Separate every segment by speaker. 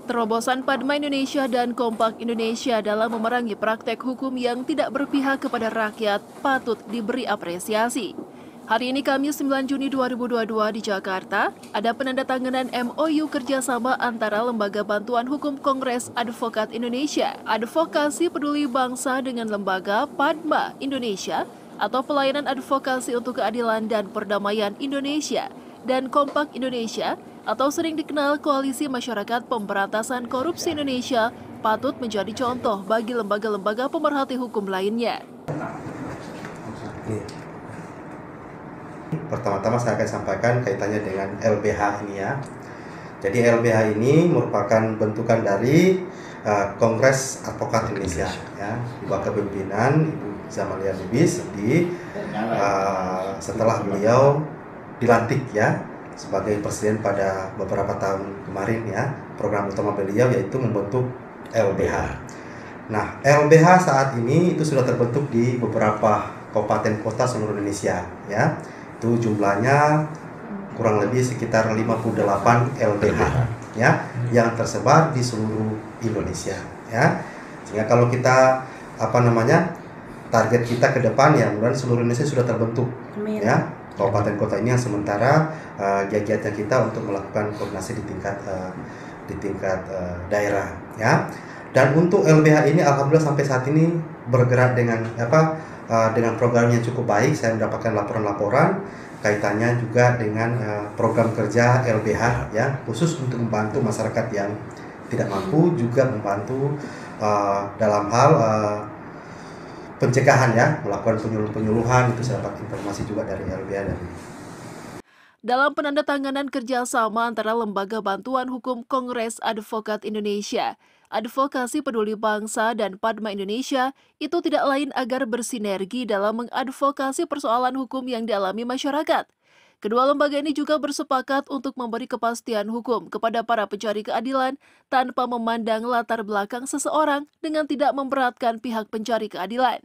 Speaker 1: Terobosan Padma Indonesia dan Kompak Indonesia dalam memerangi praktek hukum yang tidak berpihak kepada rakyat patut diberi apresiasi. Hari ini Kamis 9 Juni 2022 di Jakarta, ada penandatanganan MOU kerjasama antara Lembaga Bantuan Hukum Kongres Advokat Indonesia, Advokasi Peduli Bangsa dengan Lembaga Padma Indonesia atau Pelayanan Advokasi untuk Keadilan dan Perdamaian Indonesia dan Kompak Indonesia atau sering dikenal Koalisi Masyarakat Pemberantasan Korupsi Indonesia patut menjadi contoh bagi lembaga-lembaga pemerhati hukum lainnya.
Speaker 2: Pertama-tama saya akan sampaikan kaitannya dengan LBH ini ya. Jadi LBH ini merupakan bentukan dari Kongres Advokat Indonesia ya, di bawah kepemimpinan Ibu Zamalia Lubis setelah beliau dilantik ya sebagai presiden pada beberapa tahun kemarin ya. Program utama beliau yaitu membentuk LBH. Nah, LBH saat ini itu sudah terbentuk di beberapa kabupaten kota seluruh Indonesia ya. Itu jumlahnya kurang lebih sekitar 58 LBH ya yang tersebar di seluruh Indonesia ya. Sehingga kalau kita target kita ke depan ya, mudah-mudahan seluruh Indonesia sudah terbentuk. Amin. Ya. Kabupaten kota ini yang sementara giat-giatnya kita untuk melakukan koordinasi di tingkat daerah ya. Dan untuk LBH ini alhamdulillah sampai saat ini bergerak dengan program yang cukup baik. Saya mendapatkan laporan-laporan kaitannya juga dengan program kerja LBH ya, khusus untuk membantu masyarakat yang tidak mampu, juga membantu dalam hal pencegahan ya, melakukan penyuluhan. Itu saya dapat informasi juga dari LBH.
Speaker 1: Dalam penandatanganan kerjasama antara Lembaga Bantuan Hukum Kongres Advokat Indonesia, Advokasi Peduli Bangsa dan Padma Indonesia itu tidak lain agar bersinergi dalam mengadvokasi persoalan hukum yang dialami masyarakat. Kedua lembaga ini juga bersepakat untuk memberi kepastian hukum kepada para pencari keadilan tanpa memandang latar belakang seseorang dengan tidak memberatkan pihak pencari keadilan.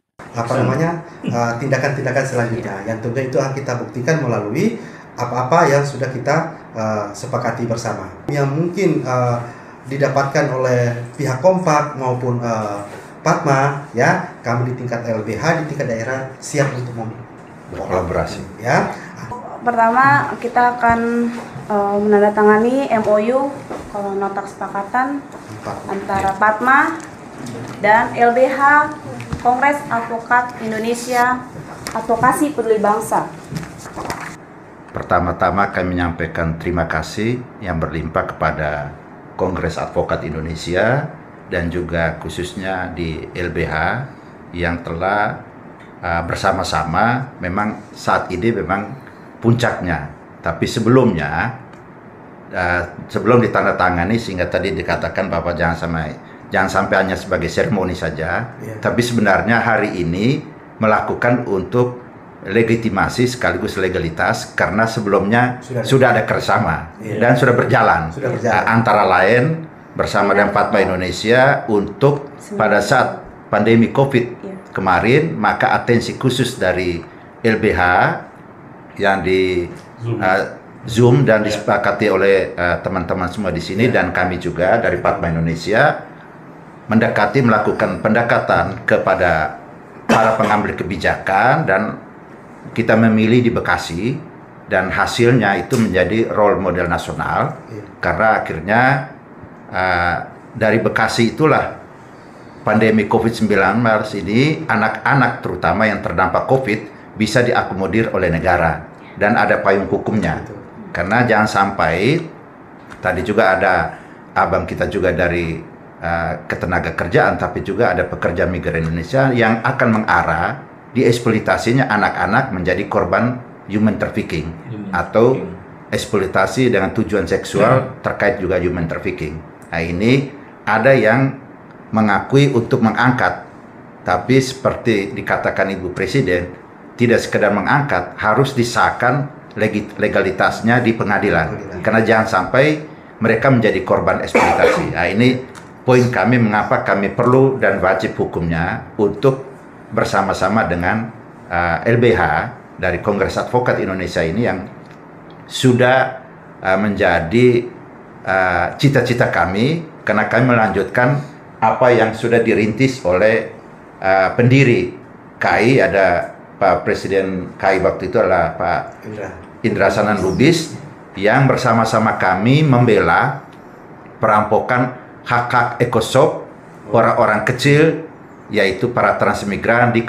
Speaker 2: Tindakan-tindakan selanjutnya yang tentunya itu akan kita buktikan melalui apa-apa yang sudah kita sepakati bersama. Yang mungkin didapatkan oleh pihak Kompak maupun Padma ya, kami di tingkat LBH di tingkat daerah siap untuk berkolaborasi ya.
Speaker 3: Pertama, kita akan menandatangani MOU kalau nota kesepakatan antara Padma dan LBH Kongres Advokat Indonesia Advokasi Peduli Bangsa.
Speaker 4: Pertama-tama kami menyampaikan terima kasih yang berlimpah kepada Kongres Advokat Indonesia dan juga khususnya di LBH yang telah bersama-sama memang saat ini memang puncaknya. Tapi sebelumnya, sebelum ditandatangani, sehingga tadi dikatakan Bapak jangan sampai hanya sebagai seremoni saja, tapi sebenarnya hari ini melakukan untuk legitimasi sekaligus legalitas, karena sebelumnya sudah ada kerjasama dan sudah berjalan. Antara lain bersama dengan Padma Indonesia untuk pada saat pandemi COVID kemarin, maka atensi khusus dari LBH yang di Zoom dan disepakati oleh teman-teman semua di sini dan kami juga dari Padma Indonesia melakukan pendekatan kepada para pengambil kebijakan, dan kita memilih di Bekasi dan hasilnya itu menjadi role model nasional karena akhirnya dari Bekasi itulah pandemi COVID-19 ini anak-anak terutama yang terdampak COVID bisa diakomodir oleh negara dan ada payung hukumnya. Karena jangan sampai, tadi juga ada abang kita juga dari ketenaga kerjaan, tapi juga ada pekerja migran Indonesia yang akan mengarah dieksploitasinya anak-anak menjadi korban human trafficking atau eksploitasi dengan tujuan seksual terkait juga human trafficking. Nah, ini ada yang mengakui untuk mengangkat, tapi seperti dikatakan Ibu Presiden, tidak sekedar mengangkat, harus disahkan legalitasnya di pengadilan. Karena jangan sampai mereka menjadi korban eksploitasi. Nah, ini poin kami mengapa kami perlu dan wajib hukumnya untuk bersama-sama dengan LBH dari Kongres Advokat Indonesia ini yang sudah menjadi cita-cita kami karena kami melanjutkan apa yang sudah dirintis oleh pendiri KAI, ada Pak Presiden KAI waktu itu adalah Pak Indra Sanan Lubis, yang bersama-sama kami membela perampokan hak-hak ekosop orang-orang kecil, yaitu para transmigran di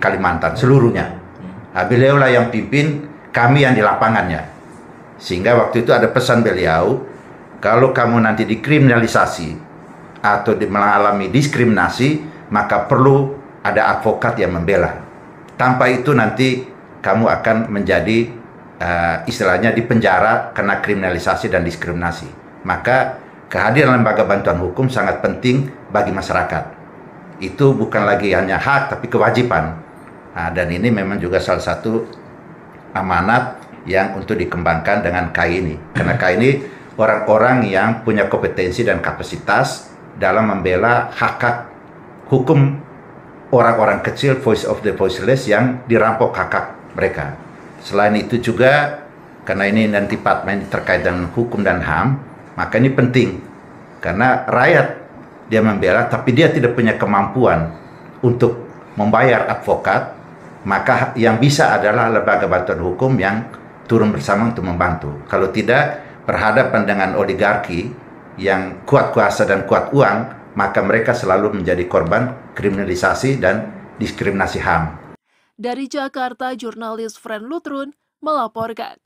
Speaker 4: Kalimantan seluruhnya. Beliaulah yang pimpin, kami yang di lapangannya. Sehingga waktu itu ada pesan beliau, kalau kamu nanti dikriminalisasi atau mengalami diskriminasi, maka perlu ada advokat yang membela. Tanpa itu nanti kamu akan menjadi istilahnya di penjara karena kriminalisasi dan diskriminasi. Maka kehadiran lembaga bantuan hukum sangat penting bagi masyarakat. Itu bukan lagi hanya hak tapi kewajiban. Dan ini memang juga salah satu amanat yang untuk dikembangkan dengan KAI ini. Karena KAI ini orang-orang yang punya kompetensi dan kapasitas dalam membela hak-hak hukum orang-orang kecil, voice of the voiceless, yang dirampok hak-hak mereka. Selain itu juga, karena ini nanti Patma ini terkait dengan hukum dan HAM, maka ini penting. Karena rakyat dia membela, tapi dia tidak punya kemampuan untuk membayar advokat, maka yang bisa adalah lembaga bantuan hukum yang turun bersama untuk membantu. Kalau tidak, berhadapan dengan oligarki yang kuat kuasa dan kuat uang, maka mereka selalu menjadi korban kriminalisasi dan diskriminasi HAM.
Speaker 1: Dari Jakarta, jurnalis Fren Lutrun melaporkan.